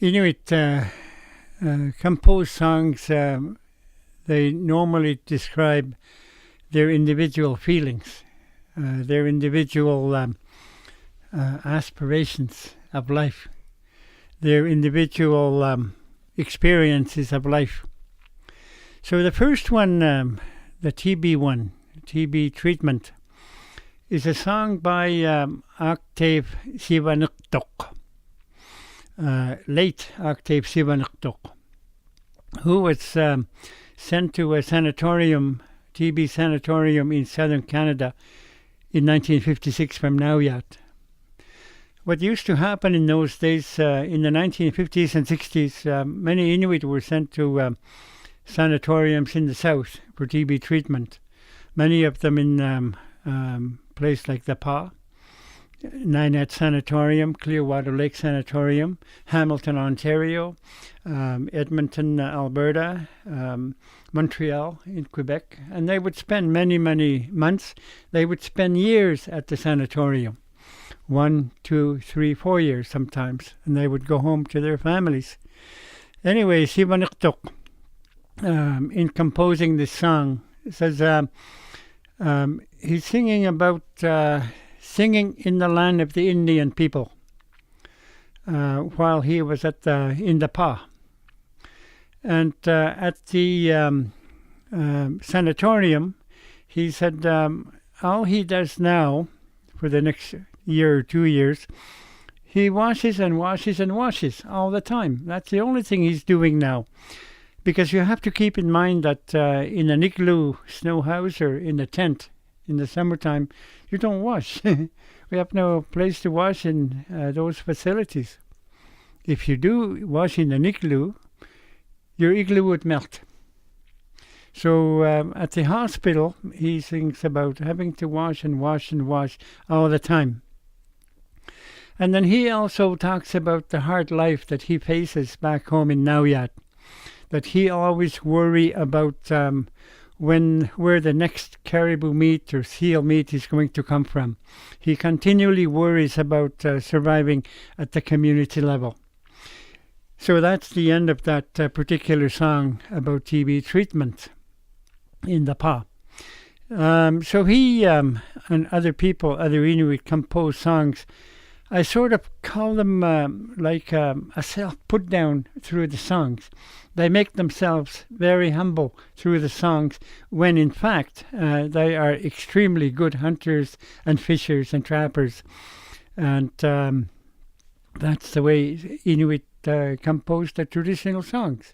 Inuit compose songs, they normally describe their individual feelings, their individual aspirations of life, their individual experiences of life. So the first one, the TB one, TB treatment, is a song by Octave Sivanuktok, late Octave Sivanuktok, who was sent to a sanatorium, TB sanatorium in southern Canada in 1956 from Nauyat. What used to happen in those days, in the 1950s and 60s, many Inuit were sent to sanatoriums in the south for TB treatment. Many of them in place like the Pa, Ninette Sanatorium, Clearwater Lake Sanatorium, Hamilton, Ontario, Edmonton, Alberta, Montreal in Quebec. And they would spend many, many months. They would spend years at the sanatorium, 1, 2, 3, 4 years sometimes, and they would go home to their families. Anyway, Sivanuktok, in composing this song, says he's singing about singing in the land of the Indian people while he was in the Pa. And at the sanatorium, he said all he does now for the next year or 2 years, he washes and washes and washes all the time. That's the only thing he's doing now. Because you have to keep in mind that in an igloo snow house or in a tent in the summertime, you don't wash. We have no place to wash in those facilities. If you do wash in an igloo, your igloo would melt. So at the hospital, he thinks about having to wash and wash and wash all the time. And then he also talks about the hard life that he faces back home in Nauyat, that he always worry about where the next caribou meat or seal meat is going to come from. He continually worries about surviving at the community level. So that's the end of that particular song about TB treatment in the Pa. So he and other people, other Inuit, compose songs. I sort of call them like a self-put-down through the songs. They make themselves very humble through the songs when, in fact, they are extremely good hunters and fishers and trappers. And that's the way Inuit compose the traditional songs.